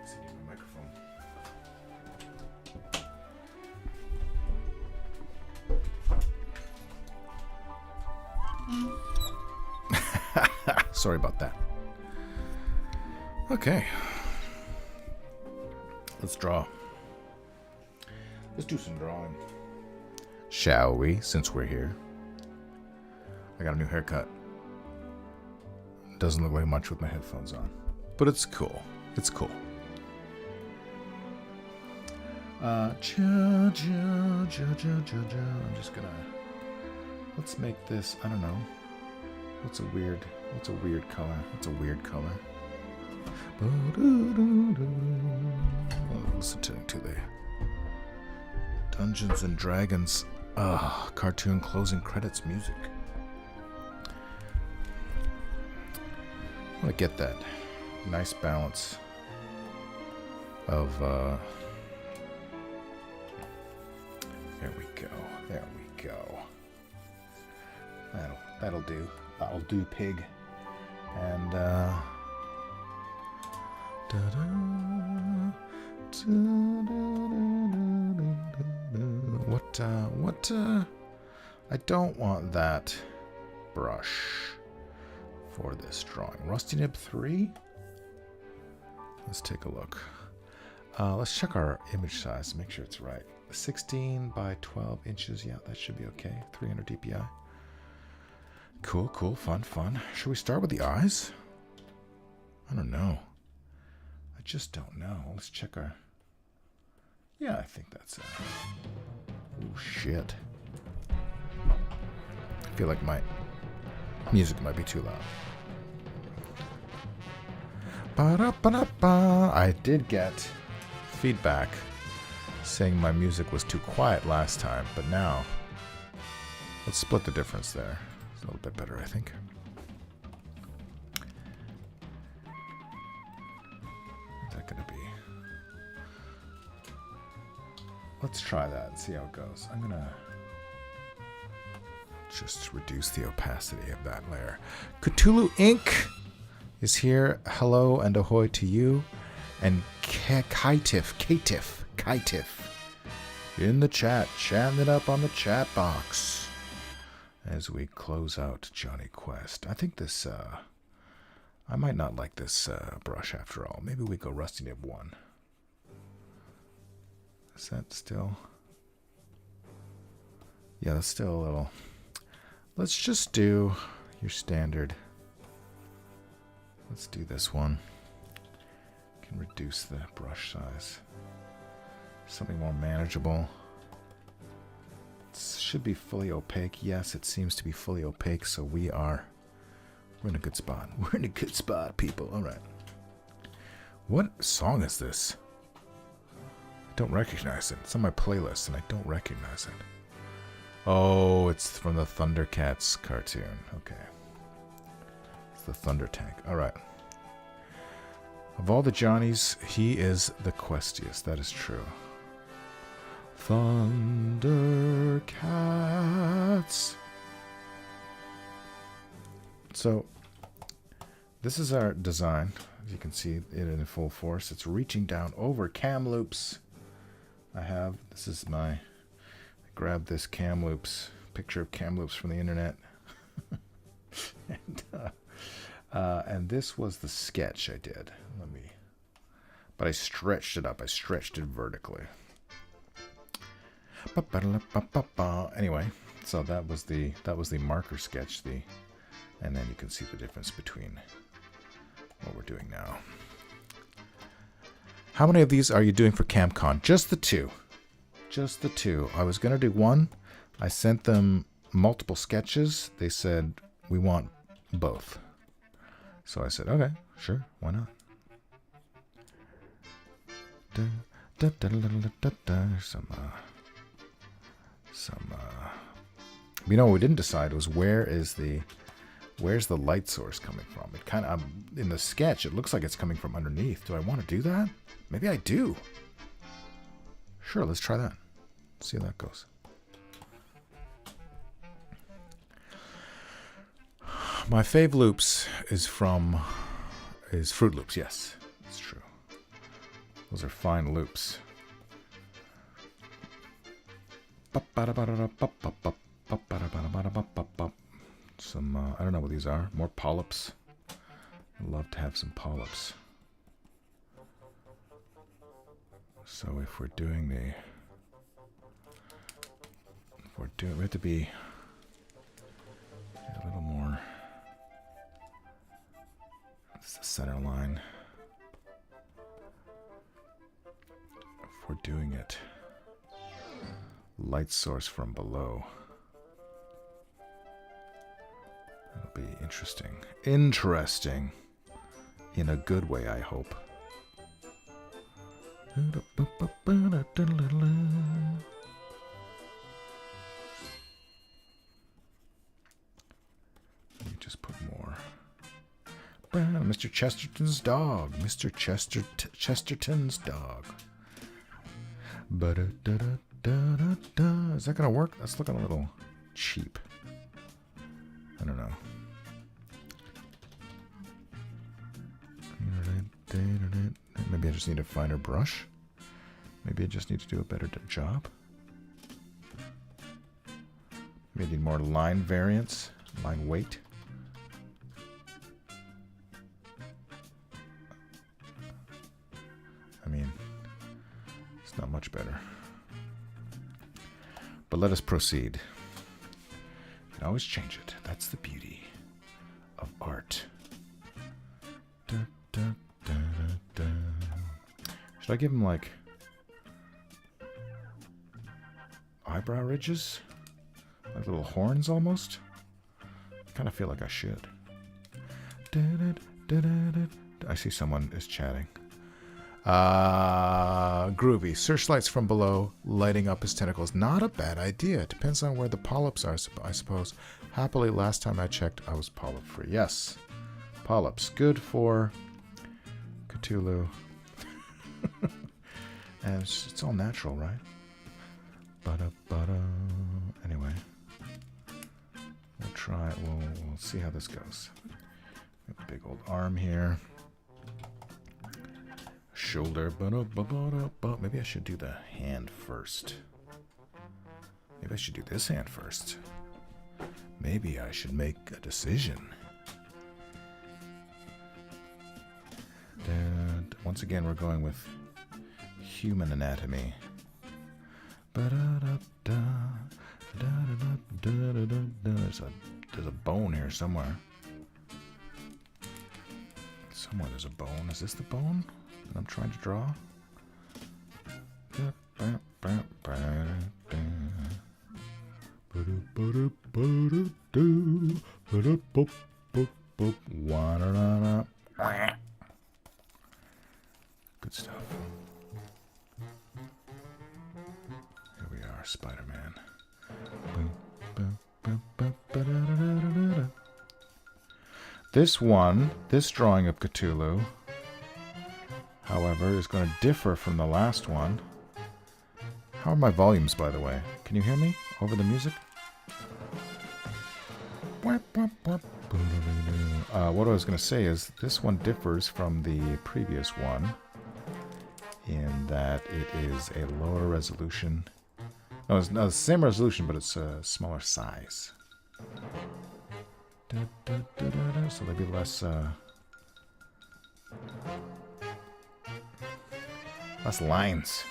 Let's see my microphone. Sorry about that. Okay. Let's draw. Let's do some drawing. Shall we, since we're here? I got a new haircut. Doesn't look like much with my headphones on. But it's cool. It's cool. I'm just gonna... Let's make this... I don't know. What's a weird color? What's a weird color? Listen to the Dungeons and Dragons cartoon closing credits music. I want to get that nice balance of there we go. That'll do. That'll do, pig. And what I don't want that brush for this drawing. Rusty Nib 3? Let's take a look. Let's check our image size to make sure it's right. 16 by 12 inches. Yeah, that should be okay. 300 dpi. Cool, fun. Should we start with the eyes? I don't know. I just don't know. Let's check our... Yeah, I think that's... Oh, shit. I feel like my music might be too loud. Ba-da-ba-da-ba. I did get feedback saying my music was too quiet last time, but now let's split the difference there. It's a little bit better, I think. What's that gonna be? Let's try that and see how it goes. I'm gonna just reduce the opacity of that layer. Cthulhu Inc. is here. Hello and ahoy to you. And Kaitif in the chat, chatting it up on the chat box as we close out Johnny Quest. I think this, I might not like this brush after all. Maybe we go Rusty Nib 1. Is that still? Yeah, that's still a little. Let's just do your standard. Let's do this one. Can reduce the brush size. Something more manageable. It should be fully opaque. Yes, it seems to be fully opaque, so we're in a good spot. We're in a good spot, people. All right. What song is this? I don't recognize it. It's on my playlist, and I don't recognize it. Oh, it's from the Thundercats cartoon. Okay. It's the Thunder Tank. All right. Of all the Johnnies, he is the questiest. That is true. Thundercats. So, this is our design. As you can see it in full force. It's reaching down over Kamloops. This is I grabbed this Kamloops, picture of Kamloops from the internet. And this was the sketch I did. But I stretched it up. I stretched it vertically. Anyway, so that was the marker sketch. And then you can see the difference between what we're doing now. How many of these are you doing for KamCon? Just the two. Just the two. I was gonna do one. I sent them multiple sketches. They said we want both. So I said, okay, sure, why not? You know what we didn't decide was where's the light source coming from? It kind of in the sketch it looks like it's coming from underneath. Do I want to do that? Maybe I do. Sure, let's try that. See how that goes. My fave loops is Fruit Loops. Yes, it's true. Those are fine loops. Some, I don't know what these are. More polyps. I'd love to have some polyps. So if we're doing the... we have to be a little more... It's the center line. If we're doing it... light source from below. That'll be interesting. Interesting. In a good way, I hope. Let me just put more. Mr. Chesterton's dog. Mr. Chesterton's dog. Is that gonna work? That's looking a little cheap. I don't know. Maybe I just need a finer brush. Maybe I just need to do a better job. Maybe I need more line variance, line weight. I mean, it's not much better. But let us proceed. You can always change it. That's the beauty of art. Da, da, da, da, da. Should I give him like eyebrow ridges? Like little horns almost? I kind of feel like I should. Da, da, da, da, da. I see someone is chatting. Groovy. Searchlights from below, lighting up his tentacles. Not a bad idea. Depends on where the polyps are, I suppose. Happily, last time I checked, I was polyp free. Yes. Polyps. Good for Cthulhu. And it's all natural, right? Anyway. We'll try. We'll see how this goes. Big old arm here. Shoulder. Maybe I should do the hand first. Maybe I should do this hand first. Maybe I should make a decision. And once again, we're going with human anatomy. There's a bone here somewhere. Somewhere there's a bone. Is this the bone that I'm trying to draw? Good stuff. Here we are, Spider-Man. This drawing of Cthulhu, however, is going to differ from the last one. How are my volumes, by the way? Can you hear me over the music? What I was going to say is this one differs from the previous one in that it is a lower resolution. No, it's not the same resolution, but it's a smaller size. So there'll be less lines.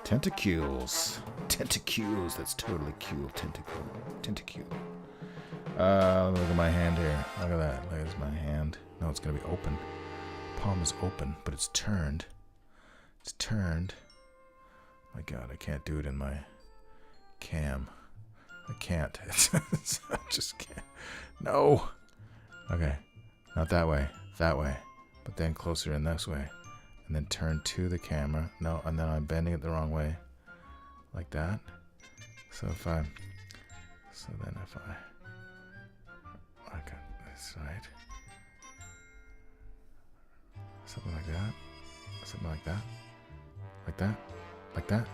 Tentacles. Tentacles. That's totally cool. Tentacule. Look at my hand here. Look at that. Look at my hand. No, it's going to be open. Palm is open, but it's turned. It's turned. My God, I can't do it in my cam. I can't. I just can't. No. Okay. Not that way. That way. But then closer in this way. And then turn to the camera. No, and then I'm bending it the wrong way. Like that. So if I... I got this side. Something like that. Something like that. Like that. Like that.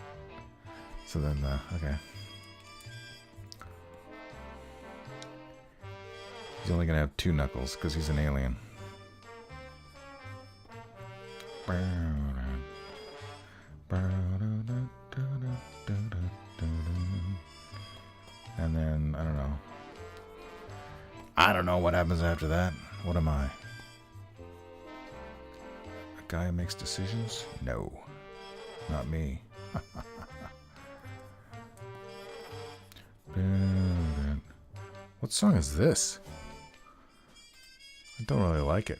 So then, okay. He's only gonna have 2 knuckles because he's an alien. And then, I don't know. I don't know what happens after that. What am I? A guy who makes decisions? No. Not me. What song is this? I don't really like it.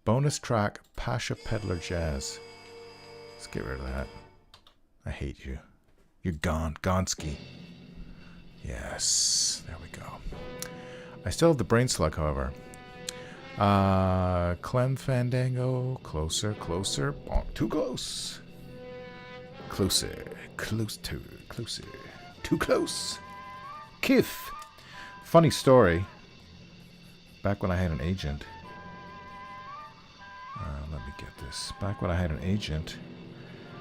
Bonus track, Pasha Peddler Jazz. Let's get rid of that. I hate you. You're gone. Gonski. Yes. There we go. I still have the brain slug, however. Clem Fandango. Closer, closer. Oh, too close. Closer. Closer. Closer. Too close. Kith. Funny story. Back when I had an agent. Let me get this. Back when I had an agent.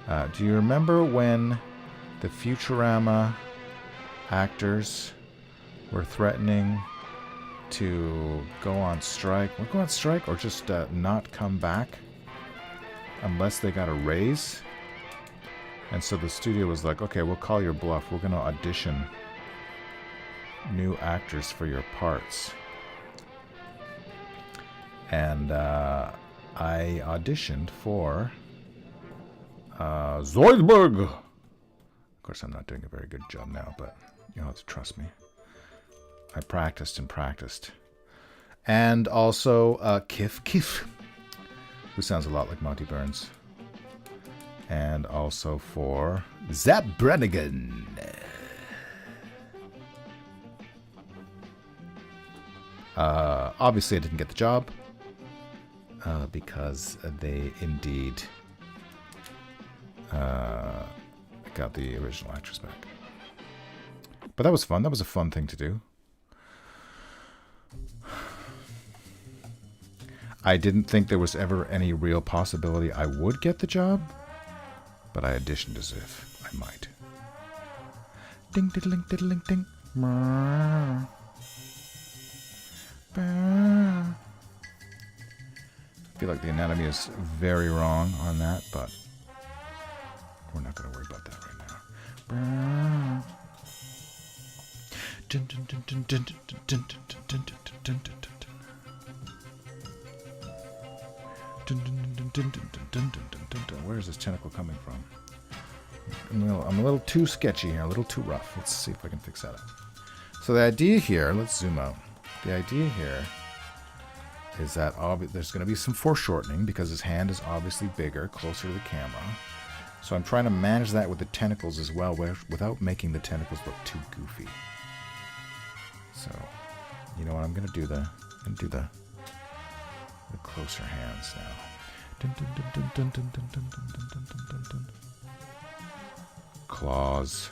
Do you remember when the Futurama actors were threatening to go on strike? Or go on strike or just not come back unless they got a raise? And so the studio was like, okay, we'll call your bluff. We're going to audition new actors for your parts. And I auditioned for Zoidberg. Of course, I'm not doing a very good job now, but you'll have to trust me. I practiced and practiced. And also Kif, who sounds a lot like Monty Burns. And also for Zap Brannigan. Obviously, I didn't get the job because they indeed got the original actress back. But that was fun. That was a fun thing to do. I didn't think there was ever any real possibility I would get the job, but I auditioned as if I might. Ding, diddling, diddling, ding. I feel like the anatomy is very wrong on that, but we're not going to worry about that right now. Where is this tentacle coming from? I'm a little too sketchy here, a little too rough. Let's see if I can fix that up. So the idea here, let's zoom out. The idea here is that there's going to be some foreshortening because his hand is obviously bigger, closer to the camera. So I'm trying to manage that with the tentacles as well, without making the tentacles look too goofy. So, you know what? I'm going to do the closer hands now. Claws.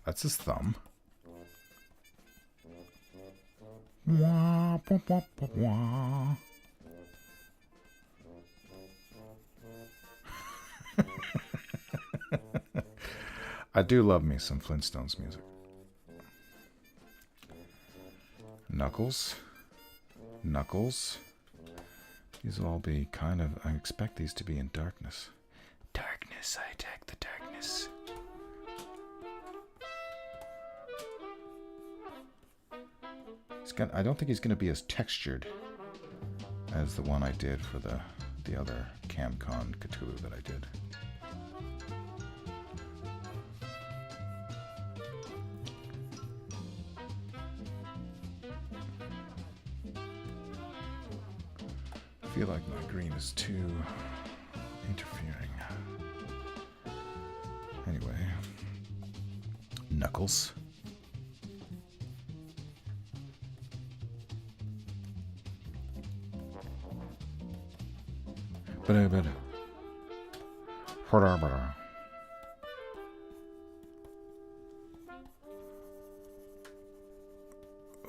That's his thumb. Wah, wah, wah, wah, wah. I do love me some Flintstones music. Knuckles. Knuckles. These will all be kind of... I expect these to be in darkness. Darkness, I attack the darkness. I don't think he's going to be as textured as the one I did for the other KamCon Cthulhu that I did. I feel like my green is too interfering. Anyway, Knuckles.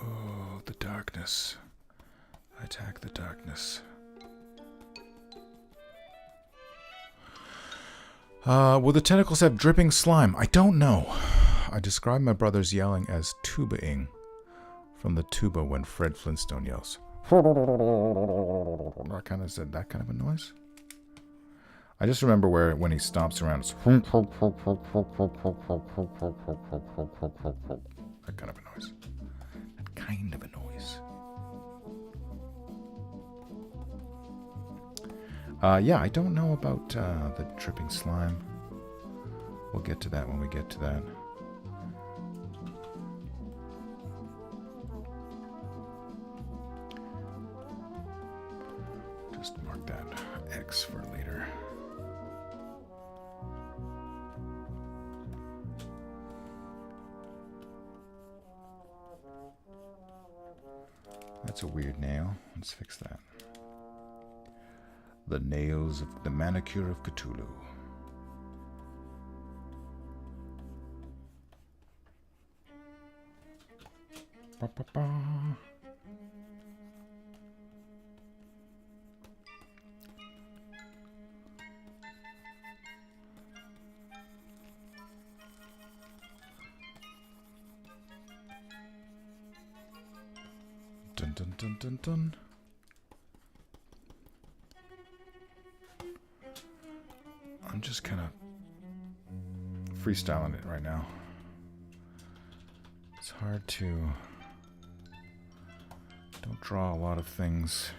Oh, the darkness. I attack the darkness. Will the tentacles have dripping slime? I don't know. I describe my brothers yelling as tubaing from the tuba when Fred Flintstone yells. That kind of a noise. I just remember when he stomps around, it's that kind of a noise. That kind of a noise. Yeah, I don't know about the dripping slime. We'll get to that when we get to that. Just mark that X for later. That's a weird nail. Let's fix that. The nails of the manicure of Cthulhu. Ba, ba, ba. Dun dun dun dun dun. I'm just kind of freestyling it right now. It's hard to don't draw a lot of things.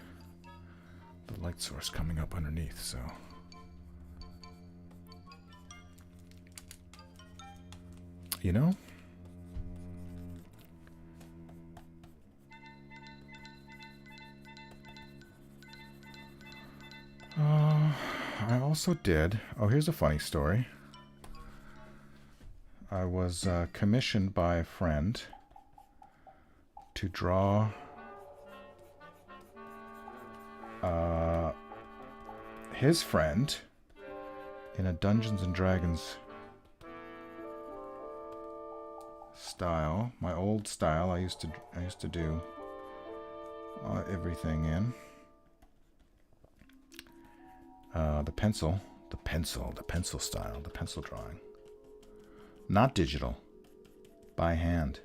The light source coming up underneath, so you know. I also did. Oh, here's a funny story. I was commissioned by a friend to draw his friend in a Dungeons and Dragons style. My old style. I used to do everything in. The pencil style, the pencil drawing. Not digital, by hand.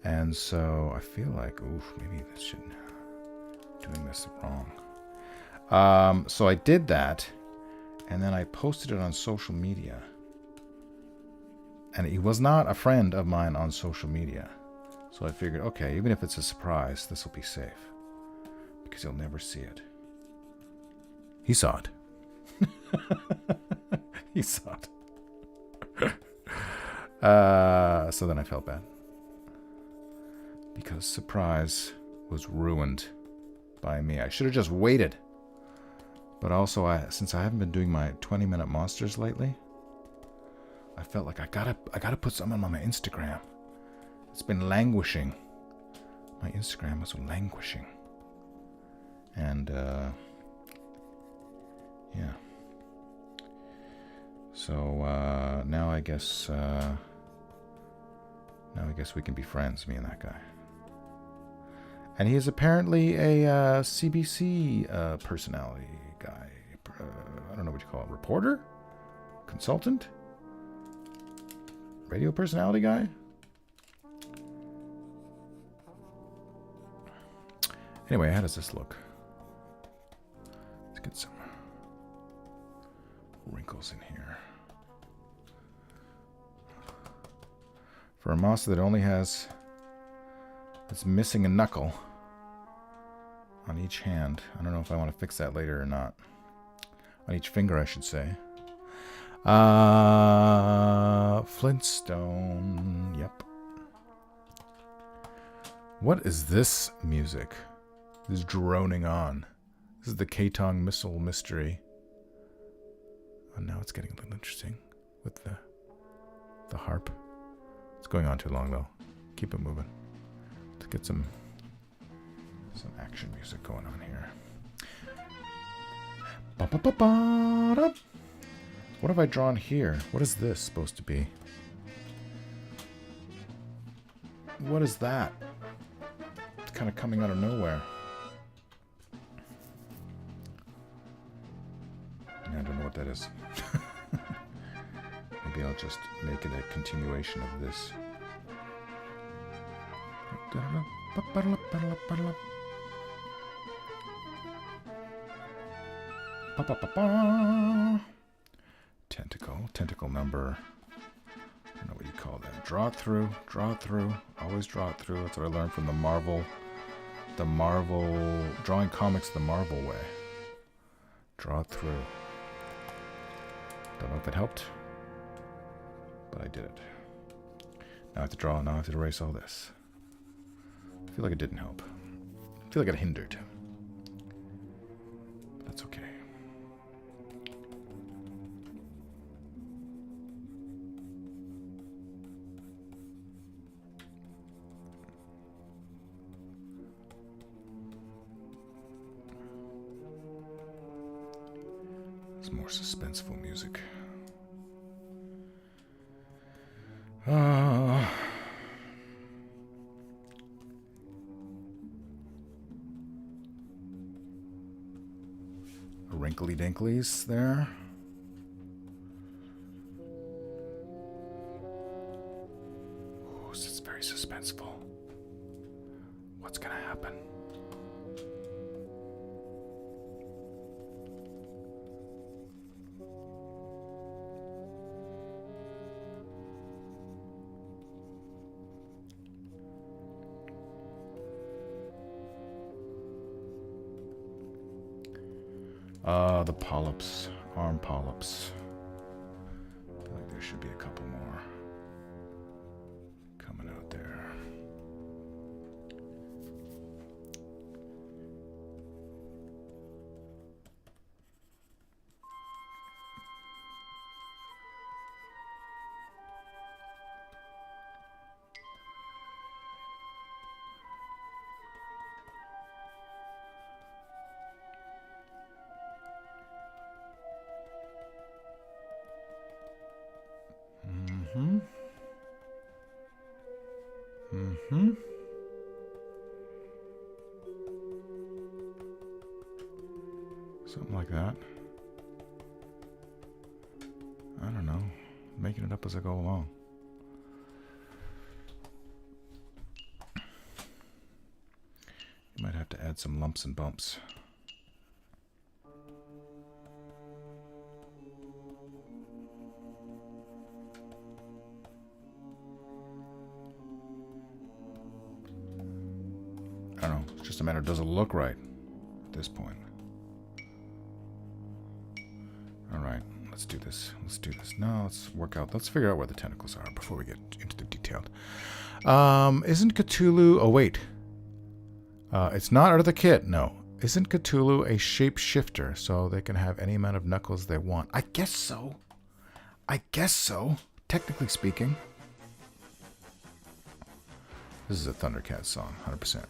And so I feel like, maybe this should doing this wrong. So I did that, and then I posted it on social media. And he was not a friend of mine on social media. So I figured, okay, even if it's a surprise, this will be safe. Because he'll never see it. He saw it. He saw it. So then I felt bad. Because surprise was ruined by me. I should have just waited. But also, since I haven't been doing my 20-minute monsters lately, I felt like I gotta put something on my Instagram. It's been languishing. My Instagram was languishing. And yeah. So now I guess we can be friends, me and that guy. And he is apparently a CBC personality guy. I don't know what you call it. Reporter? Consultant? Radio personality guy? Anyway, how does this look? Let's get some wrinkles in here. For a monster that only has... it's missing a knuckle on each hand. I don't know if I want to fix that later or not. On each finger, I should say. Flintstone. Yep. What is this music? This is droning on. This is the Katong missile mystery. And now it's getting a little interesting with the harp. It's going on too long though. Keep it moving. Let's get some action music going on here. Ba-ba-ba-ba-da. What have I drawn here? What is this supposed to be? What is that? It's kind of coming out of nowhere. that is. Maybe I'll just make it a continuation of this. Tentacle number. I don't know what you call that. Draw it through. Always draw it through. That's what I learned from the Marvel, drawing comics the Marvel way. Draw it through. Don't know if it helped, but I did it. Now I have to draw, now I have to erase all this. I feel like it didn't help. I feel like it hindered. But that's okay. It's more suspenseful music. Wrinkly dinklies there. Oh, it's very suspenseful. What's gonna happen? The polyps, arm polyps. I feel like there should be a couple more coming out there. Something like that. I don't know. Making it up as I go along. You might have to add some lumps and bumps. I don't know. It's just a matter of does it look right at this point. Alright, let's do this. No, let's work out. Let's figure out where the tentacles are before we get into the detailed. Isn't Cthulhu... Oh, wait. It's not out of the kit. No. Isn't Cthulhu a shapeshifter so they can have any amount of knuckles they want? I guess so. Technically speaking. This is a Thundercat song, 100%.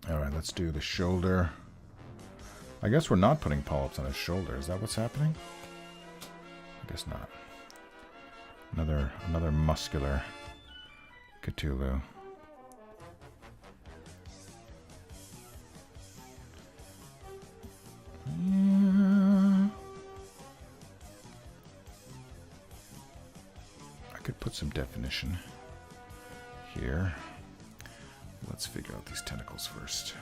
Alright, let's do the shoulder. I guess we're not putting polyps on his shoulder. Is that what's happening? I guess not. Another muscular Cthulhu. Yeah. I could put some definition here. Let's figure out these tentacles first.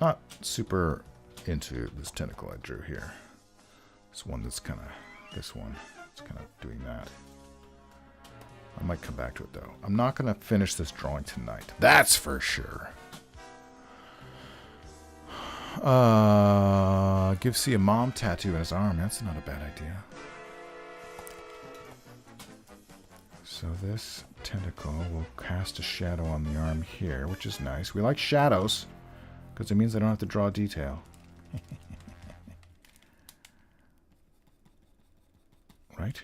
Not super into this tentacle I drew here. This one that's kind of, this one, it's kind of doing that. I might come back to it though. I'm not going to finish this drawing tonight. That's for sure. Give C a mom tattoo in his arm. That's not a bad idea. So this tentacle will cast a shadow on the arm here, which is nice. We like shadows because it means I don't have to draw detail. Right?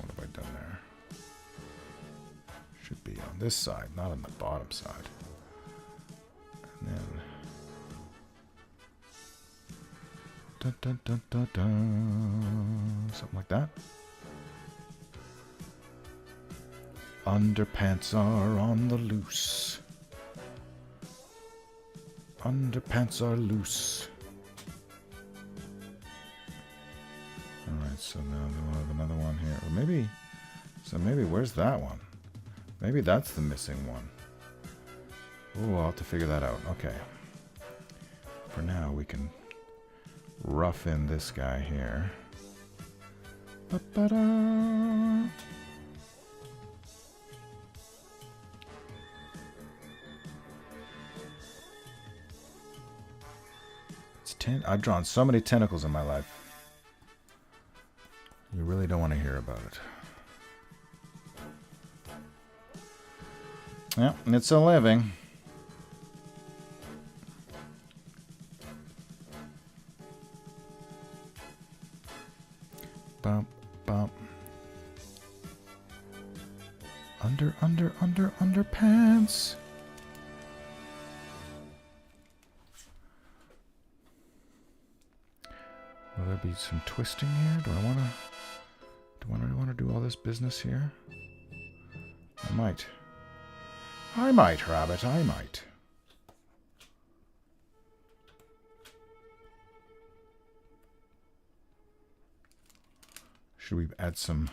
have I done there? Should be on this side, not on the bottom side. And then... Dun, dun, dun, dun, dun. Something like that. Underpants are on the loose. Underpants are loose. Alright, so now we'll have another one here. Or maybe... So maybe where's that one? Maybe that's the missing one. Ooh, I'll have to figure that out. Okay. For now, we can rough in this guy here. Ba-ba-da! I've drawn so many tentacles in my life. You really don't want to hear about it. Yeah, it's a living. Bump, bump. Underpants. Will there be some twisting here? Do I want to do all this business here? I might. I might, Rabbit, I might. Should we add some...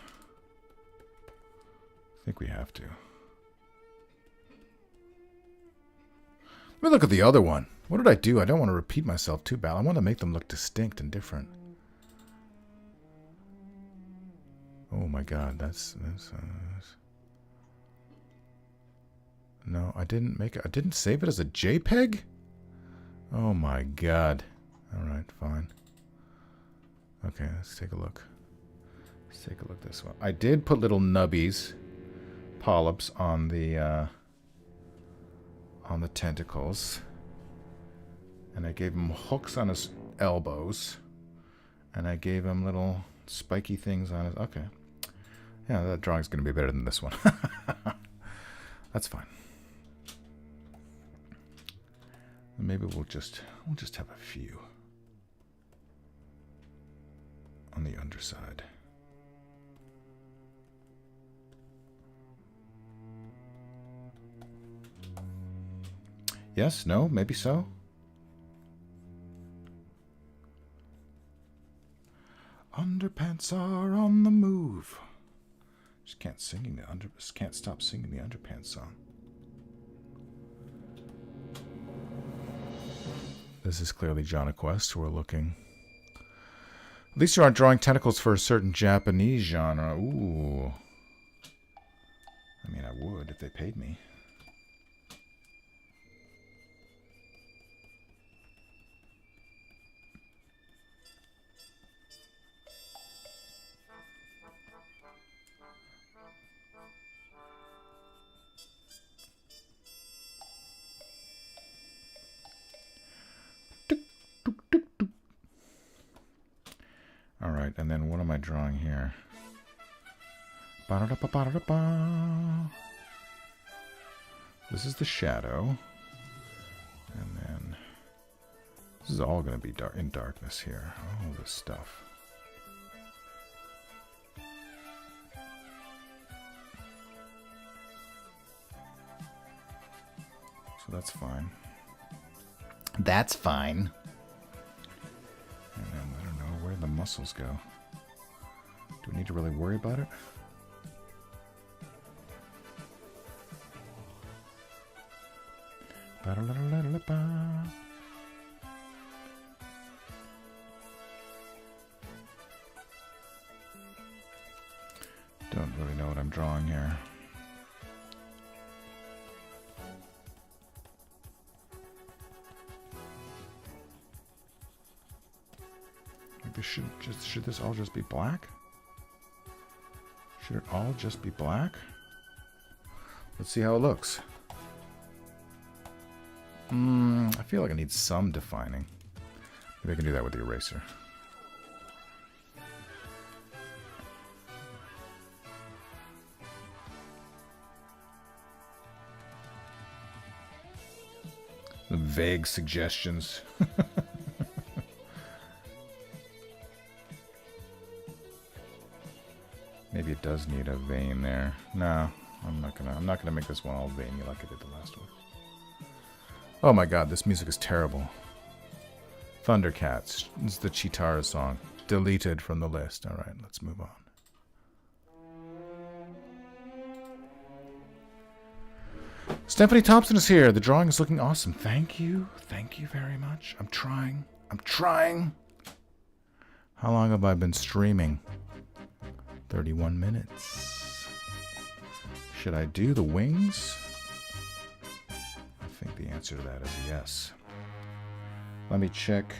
I think we have to. Let me look at the other one. What did I do? I don't want to repeat myself too bad. I want to make them look distinct and different. Oh my god, that's no, I didn't make it. I didn't save it as a JPEG? Oh my god. Alright, fine. Okay, let's take a look. Let's take a look at this one. I did put little nubbies, polyps on the tentacles. And I gave him hooks on his elbows. And I gave him little spiky things on his... Okay. Yeah, that drawing's going to be better than this one. That's fine. Maybe we'll just have a few on the underside. Yes, no, maybe so. Underpants are on the move. Just can't stop singing the underpants song. This is clearly Jonna Quest. We're looking. At least you aren't drawing tentacles for a certain Japanese genre. Ooh. I mean, I would if they paid me. Alright, and then what am I drawing here? This is the shadow. And then this is all going to be in darkness here. All this stuff. So that's fine. That's fine. And then I don't know where the muscles go. Do we need to really worry about it? Don't really know what I'm drawing here. Maybe should this all just be black? Should it all just be black? Let's see how it looks. I feel like I need some defining. Maybe I can do that with the eraser. The vague suggestions. Maybe it does need a vein there. No, I'm not gonna make this one all veiny like I did the last one. Oh my god, this music is terrible. Thundercats. This is the Chitara song. Deleted from the list. Alright, let's move on. Stephanie Thompson is here. The drawing is looking awesome. Thank you. Thank you very much. I'm trying. I'm trying. How long have I been streaming? 31 minutes. Should I do the wings? I think the answer to that is yes. Let me check.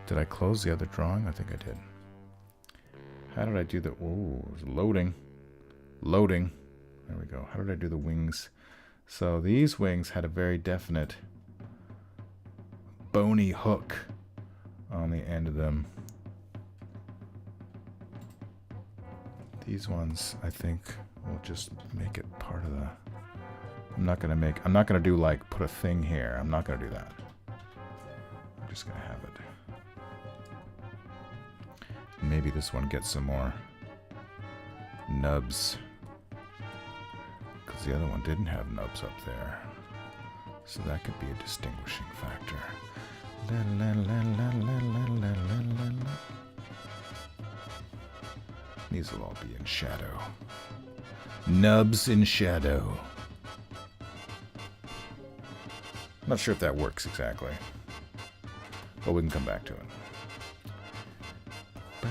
Did I close the other drawing? I think I did. How did I do the... Oh, it was loading. Loading. There we go. How did I do the wings? So these wings had a very definite bony hook on the end of them. These ones, I think, will just make it part of the... I'm not gonna do like put a thing here. I'm not gonna do that. I'm just gonna have it. Maybe this one gets some more nubs. Because the other one didn't have nubs up there. So that could be a distinguishing factor. These will all be in shadow. Nubs in shadow. I'm not sure if that works exactly. But we can come back to it. I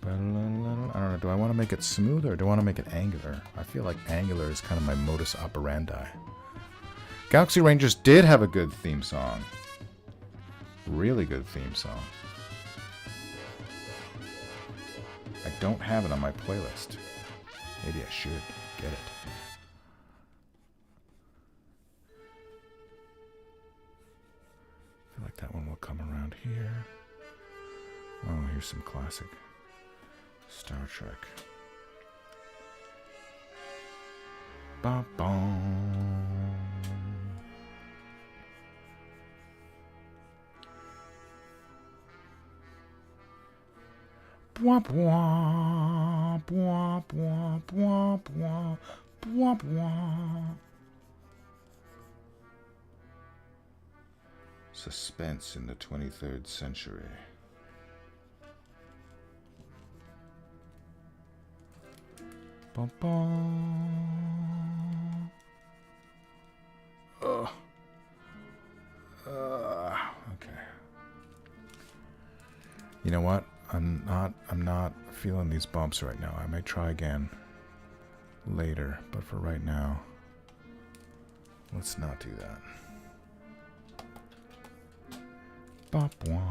don't know, do I want to make it smooth or do I want to make it angular? I feel like angular is kind of my modus operandi. Galaxy Rangers did have a good theme song. Really good theme song. I don't have it on my playlist. Maybe I should get it. I feel like that one will come around here. Oh, here's some classic Star Trek. Ba-bom. Bwah, bwah, bwah, bwah, bwah, bwah, bwah, bwah. Suspense in the 23rd century. Bum, bum. Okay. You know what? I'm not feeling these bumps right now. I might try again later, but for right now, let's not do that. Bop, wah.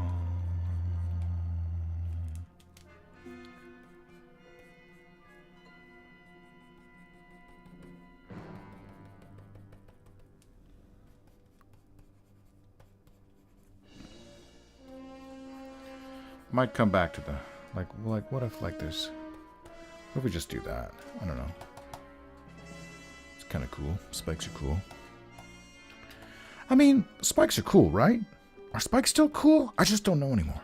Might come back to the like what if like there's what if we just do that? I don't know. It's kind of cool. Spikes are cool. I mean, spikes are cool, right? Are spikes still cool? I just don't know anymore.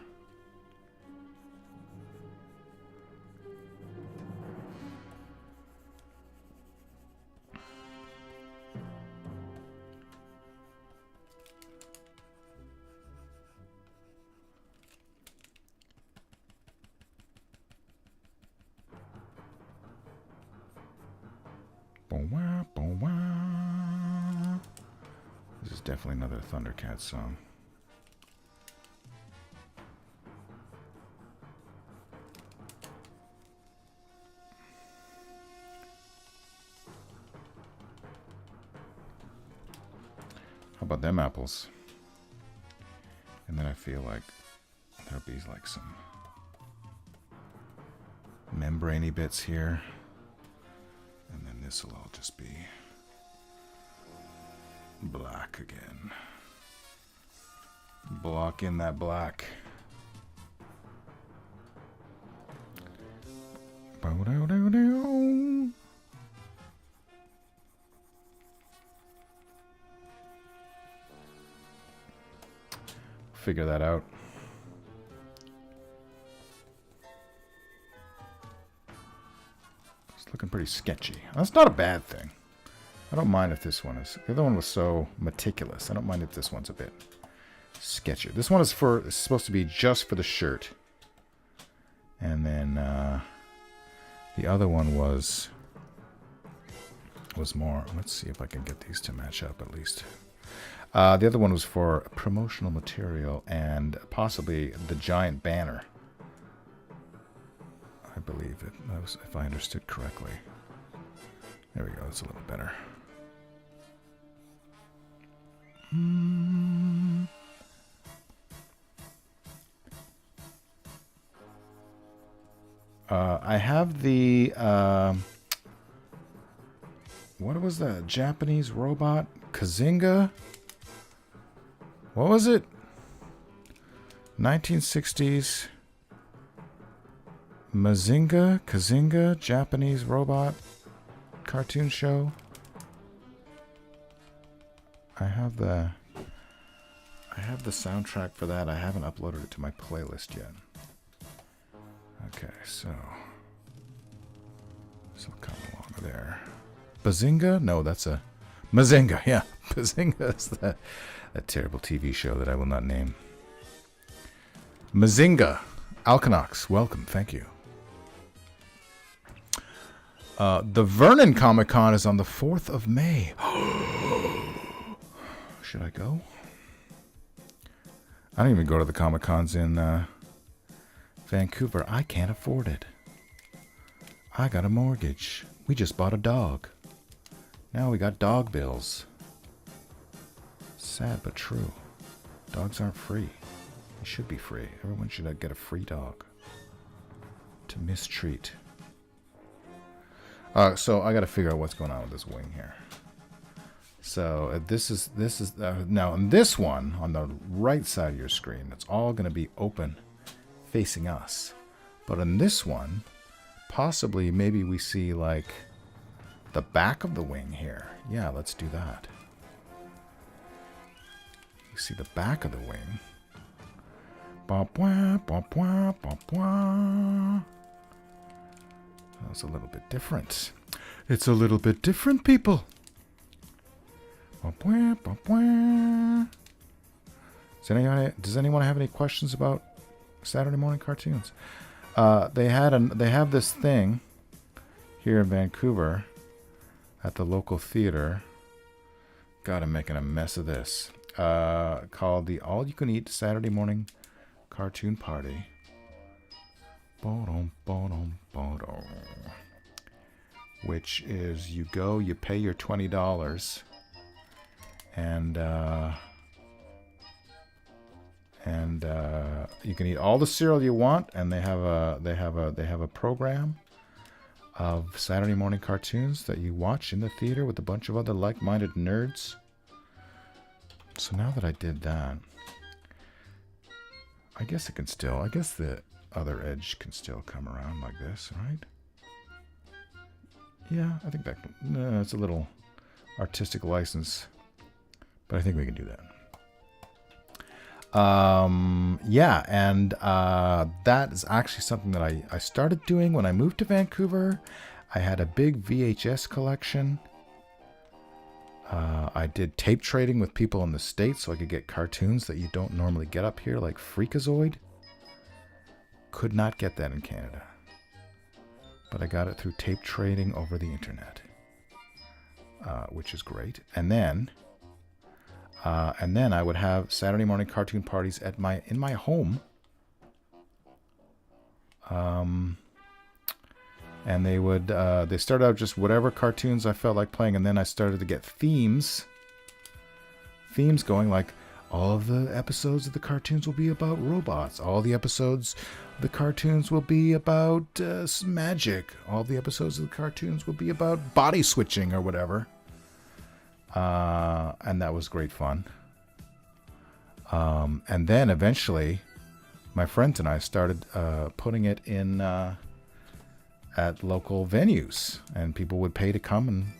This is definitely another Thundercats song. How about them apples? And then I feel like there'll be like some membrane-y bits here. And then this will all just be Black again. Block in that black. Figure that out. It's looking pretty sketchy. That's not a bad thing. I don't mind if this one is. The other one was so meticulous. I don't mind if this one's a bit sketchy. This one is supposed to be just for the shirt. And then the other one was more. Let's see if I can get these to match up at least. The other one was for promotional material and possibly the giant banner. I believe it. That was, if I understood correctly. There we go. That's a little better. I have the what was that Japanese robot? Kazinga? What was it? 1960s Kazinga, Japanese robot cartoon show. I have the soundtrack for that. I haven't uploaded it to my playlist yet. Okay, so this will come along there. Bazinga? No, that's a Mazinga. Yeah, Bazinga is that terrible TV show that I will not name. Mazinga. Alkanox, welcome. Thank you. The Vernon KamCon is on the 4th of May. Should I go? I don't even go to the Comic-Cons in Vancouver. I can't afford it. I got a mortgage. We just bought a dog. Now we got dog bills. Sad but true. Dogs aren't free. They should be free. Everyone should get a free dog to mistreat. So I got to figure out what's going on with this wing here. So this is now on this one on the right side of your screen. It's all going to be open, facing us. But on this one, possibly maybe we see like the back of the wing here. Yeah, let's do that. You see the back of the wing. That's a little bit different. It's a little bit different, people. Does anyone have any questions about Saturday morning cartoons? They have this thing here in Vancouver at the local theater. God, I'm making a mess of this. Called the All You Can Eat Saturday Morning Cartoon Party. Which is you go, you pay your $20, and you can eat all the cereal you want, and they have a program of Saturday morning cartoons that you watch in the theater with a bunch of other like-minded nerds. So now that I did that, I guess the other edge can still come around like this, right? Yeah, I think that it's a little artistic license, but I think we can do that. Yeah, and that is actually something that I started doing when I moved to Vancouver. I had a big VHS collection. I did tape trading with people in the States so I could get cartoons that you don't normally get up here, like Freakazoid. Could not get that in Canada. But I got it through tape trading over the internet, which is great. And then I would have Saturday morning cartoon parties in my home. And they started out just whatever cartoons I felt like playing, and then I started to get themes going, like all of the episodes of the cartoons will be about robots. All the episodes of the cartoons will be about magic. All the episodes of the cartoons will be about body switching or whatever. And that was great fun. And then eventually, my friends and I started putting it in at local venues, and people would pay to come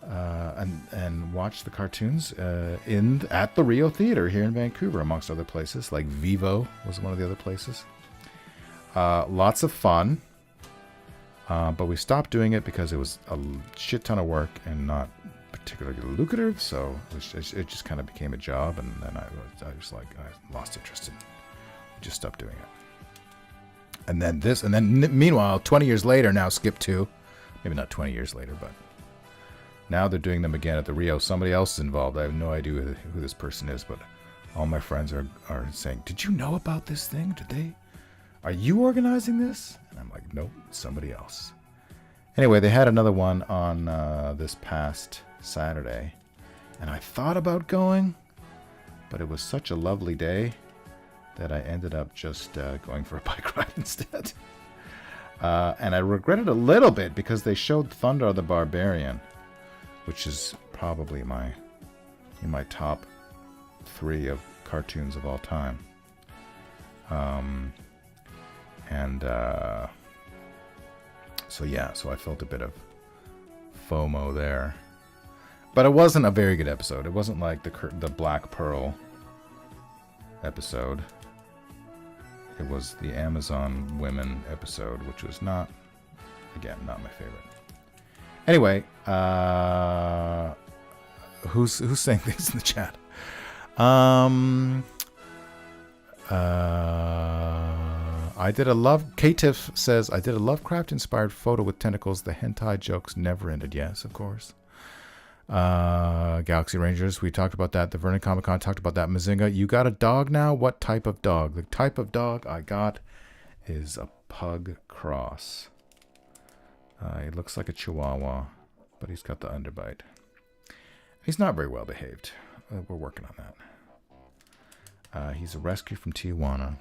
and watch the cartoons at the Rio Theater here in Vancouver, amongst other places. Like Vivo was one of the other places. Lots of fun, but we stopped doing it because it was a shit ton of work and not particularly lucrative. So it just kind of became a job, and then I lost interest in it. Just stopped doing it. And then meanwhile, 20 years later, now skip to, maybe not 20 years later, but now they're doing them again at the Rio. Somebody else is involved. I have no idea who this person is, but all my friends are saying, "Did you know about this thing? Are you organizing this?" And I'm like, "Nope, it's somebody else." Anyway, they had another one on this past Saturday, and I thought about going, but it was such a lovely day that I ended up just going for a bike ride instead. And I regret it a little bit because they showed Thunder the Barbarian, which is probably in my top 3 of cartoons of all time. So I felt a bit of FOMO there. But it wasn't a very good episode. It wasn't like the Black Pearl episode. It was the Amazon Women episode, which was not my favorite. Anyway, who's saying things in the chat? K-Tiff says, I did a Lovecraft-inspired photo with tentacles. The hentai jokes never ended. Yes, of course. Galaxy Rangers, we talked about that. The Vernon KamCon talked about that. Mazinga, you got a dog now? What type of dog? The type of dog I got is a pug cross. He looks like a Chihuahua, but he's got the underbite. He's not very well behaved. We're working on that. He's a rescue from Tijuana.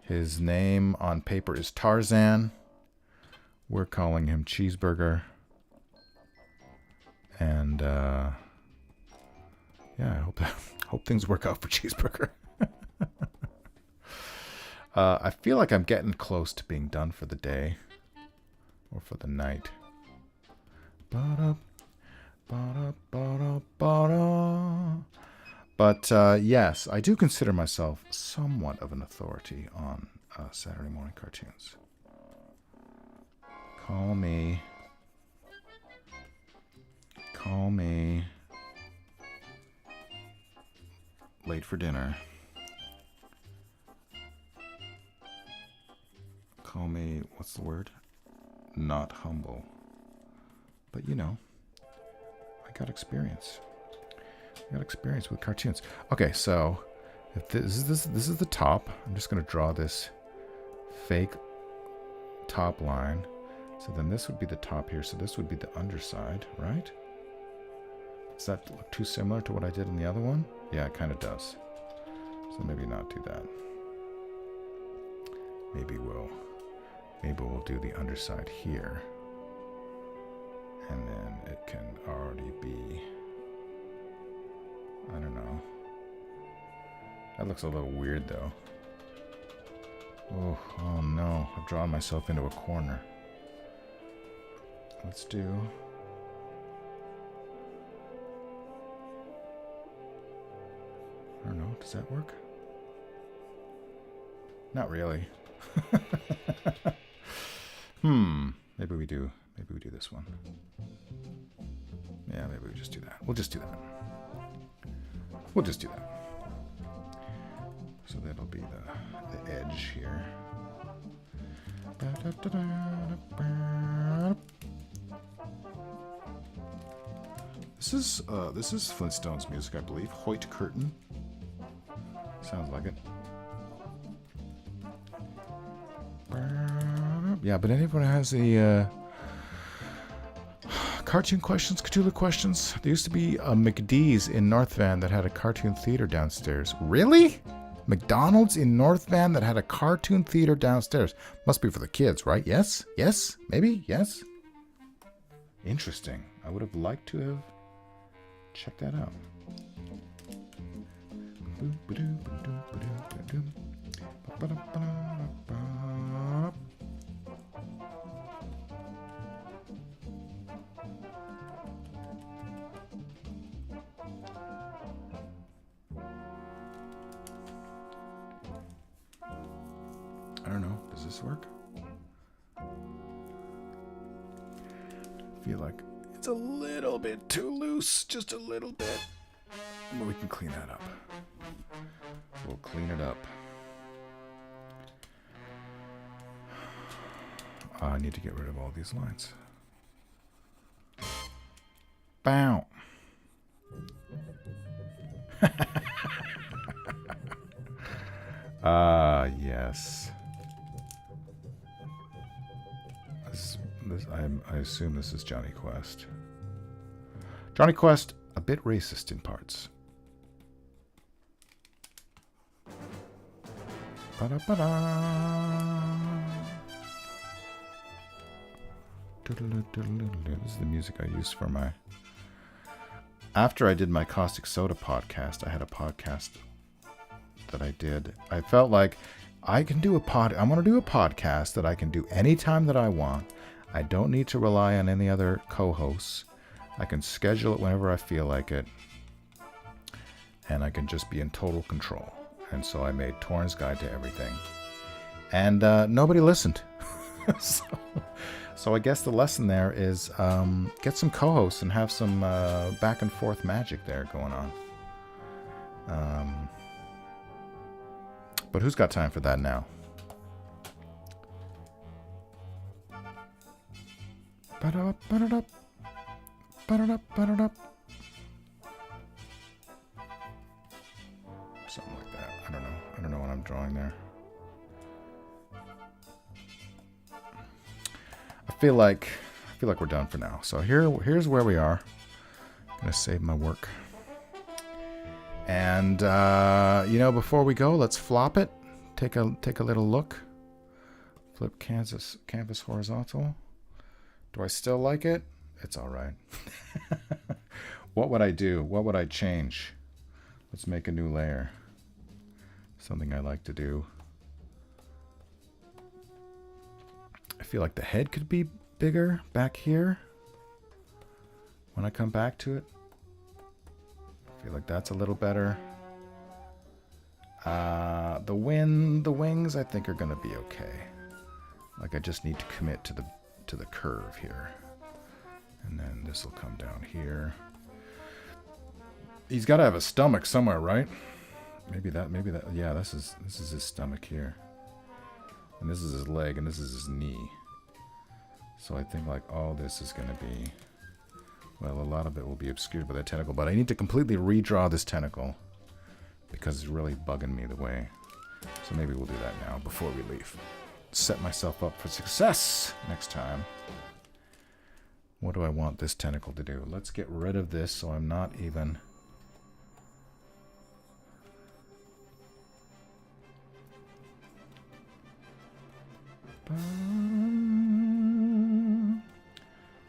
His name on paper is Tarzan. We're calling him Cheeseburger. And I hope things work out for Cheeseburger. I feel like I'm getting close to being done for the day or for the night. But yes, I do consider myself somewhat of an authority on Saturday morning cartoons. Call me late for dinner. Call me, what's the word? Not humble. But I got experience. With cartoons. Okay, so if this is the top. I'm just going to draw this fake top line. So then this would be the top here. So this would be the underside, right? Does that look too similar to what I did in the other one? Yeah, it kind of does. So maybe not do that. Maybe we'll do the underside here. And then it can already be, I don't know. That looks a little weird though. Oh no, I've drawn myself into a corner. Let's do... I don't know, does that work? Not really. Maybe we do this one. Yeah, maybe we just do that. We'll just do that. So that'll be the edge here. This is Flintstones music, I believe. Hoyt Curtin. Sounds like it. Yeah, but anyone has the cartoon questions, Cthulhu questions? There used to be a McDee's in North Van that had a cartoon theater downstairs. Really? McDonald's in North Van that had a cartoon theater downstairs. Must be for the kids, right? Yes? Yes? Maybe? Yes? Interesting. I would have liked to have check that out. I don't know. Does this work? I feel like it's a little bit too loose. Just a little bit. But we can clean that up. We'll clean it up. I need to get rid of all these lines. Bow. Yes. I assume this is Johnny Quest. Johnny Quest, a bit racist in parts. Ba-da-ba-da. This is the music I used for my... After I did my Caustic Soda podcast, I had a podcast that I did. I felt like I can do I want to do a podcast that I can do anytime that I want. I don't need to rely on any other co-hosts. I can schedule it whenever I feel like it. And I can just be in total control. And so I made Torrens Guide to Everything. And nobody listened. So I guess the lesson there is get some co-hosts and have some back and forth magic there going on. But who's got time for that now? Ba-da-da-ba-da-da. Ba-da-da-ba-da-da. Something like that. I don't know. I don't know what I'm drawing there. I feel like we're done for now. So here's where we are. I'm gonna save my work. And before we go, let's flop it. Take a little look. Flip canvas horizontal. Do I still like it? It's all right. What would I do? What would I change? Let's make a new layer. Something I like to do. I feel like the head could be bigger back here. When I come back to it. I feel like that's a little better. The wings I think are gonna be okay. Like I just need to commit to the curve here. And then this will come down here. He's gotta have a stomach somewhere, right? Maybe that yeah, this is his stomach here. And this is his leg and this is his knee. So I think like all this is gonna be, well, a lot of it will be obscured by that tentacle, but I need to completely redraw this tentacle because it's really bugging me the way. So maybe we'll do that now before we leave. Set myself up for success next time. What do I want this tentacle to do? Let's get rid of this so I'm not even...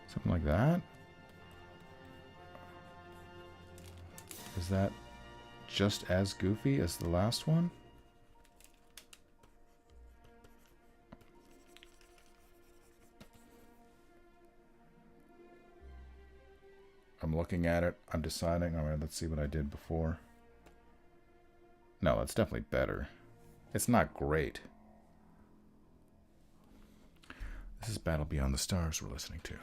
Something like that. Is that just as goofy as the last one? I'm looking at it. I'm deciding. All right, let's see what I did before. No, that's definitely better. It's not great. This is Battle Beyond the Stars we're listening to.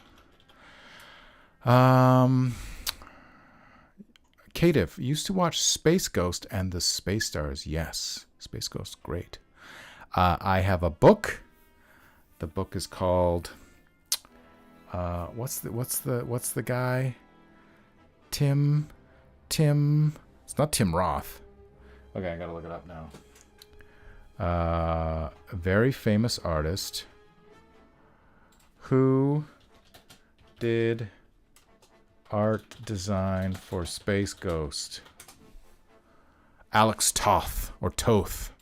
Cative, used to watch Space Ghost and the Space Stars. Yes, Space Ghost, great. I have a book. The book is called what's the guy? Tim. It's not Tim Roth. Okay, I gotta look it up now. A very famous artist who did art design for Space Ghost. Alex Toth, or Toth.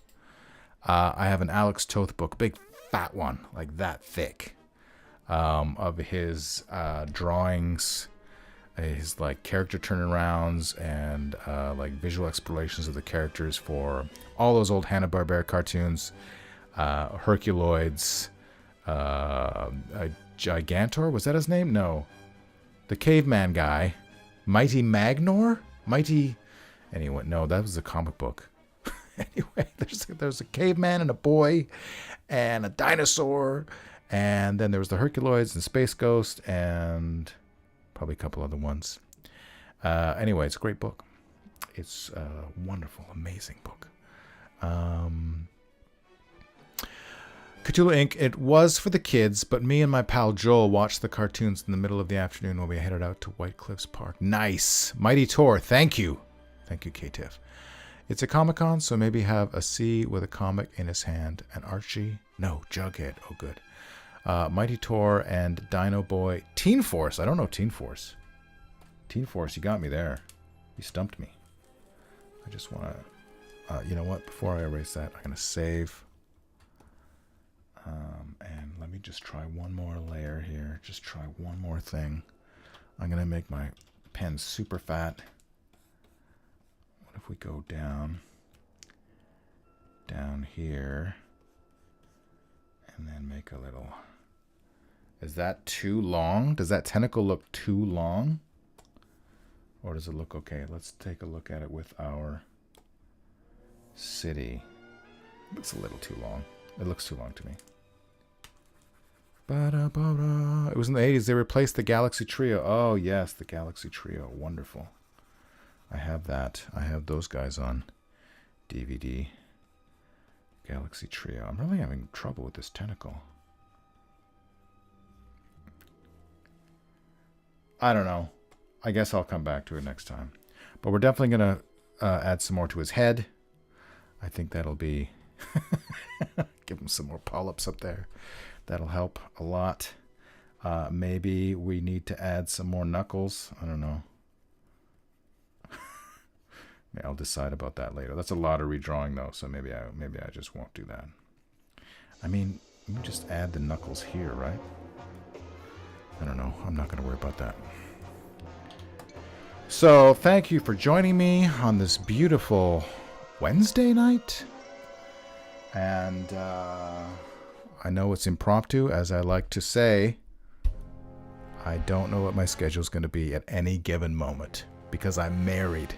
I have an Alex Toth book, big fat one, like that thick, of his drawings his like character turnarounds and like visual explorations of the characters for all those old Hanna-Barbera cartoons, Herculoids, Gigantor, was that his name? No, the caveman guy, Mighty Magnor, Anyway, no, that was a comic book. Anyway, there's a caveman and a boy, and a dinosaur, and then there was the Herculoids and Space Ghost and probably a couple other ones. Anyway, it's a great book. It's a wonderful, amazing book. Cthulhu Inc. It was for the kids, but me and my pal Joel watched the cartoons in the middle of the afternoon when we headed out to White Cliffs Park. Nice. Mighty Tor, thank you. Thank you, KTIF. It's a KamCon, so maybe have a C with a comic in his hand. And Archie? No, Jughead. Oh, good. Mighty Tor and Dino Boy. Teen Force. I don't know Teen Force. Teen Force, you got me there. You stumped me. I just want to... you know what? Before I erase that, I'm going to save. And let me just try one more layer here. Just try one more thing. I'm going to make my pen super fat. What if we go down here, and then make a little... Is that too long? Does that tentacle look too long? Or does it look okay? Let's take a look at it with our city. It looks a little too long. It looks too long to me. It was in the 80s. They replaced the Galaxy Trio. Oh, yes, the Galaxy Trio. Wonderful. I have that. I have those guys on DVD. Galaxy Trio. I'm really having trouble with this tentacle. I don't know. I guess I'll come back to it next time. But we're definitely going to add some more to his head. I think that'll be... Give him some more polyps up there. That'll help a lot. Maybe we need to add some more knuckles. I don't know. I'll decide about that later. That's a lot of redrawing, though, so maybe I just won't do that. I mean, let me just add the knuckles here, right? I don't know. I'm not going to worry about that. So, thank you for joining me on this beautiful Wednesday night. And I know it's impromptu, as I like to say. I don't know what my schedule is going to be at any given moment because I'm married.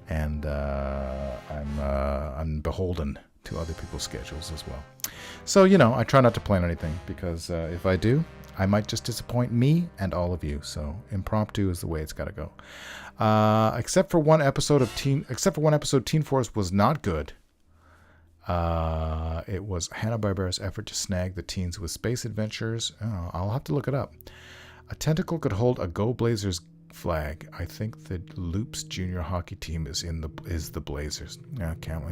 And I'm beholden to other people's schedules as well. So, you know, I try not to plan anything because if I do, I might just disappoint me and all of you. So impromptu is the way it's got to go. Except for one episode, Teen Force was not good. It was Hanna-Barbera's effort to snag the teens with space adventures. Oh, I'll have to look it up. A tentacle could hold a Go Blazers flag. I think the Loops junior hockey team is the Blazers. Yeah, can't.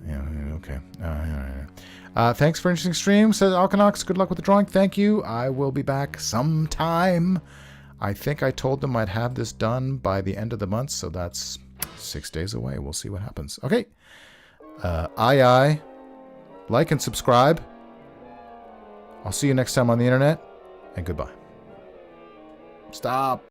Yeah, okay. Thanks for an interesting stream, says Alkanox. Good luck with the drawing. Thank you. I will be back sometime. I think I told them I'd have this done by the end of the month, so that's 6 days away. We'll see what happens. Okay. Aye. Like and subscribe. I'll see you next time on the internet, and goodbye. Stop.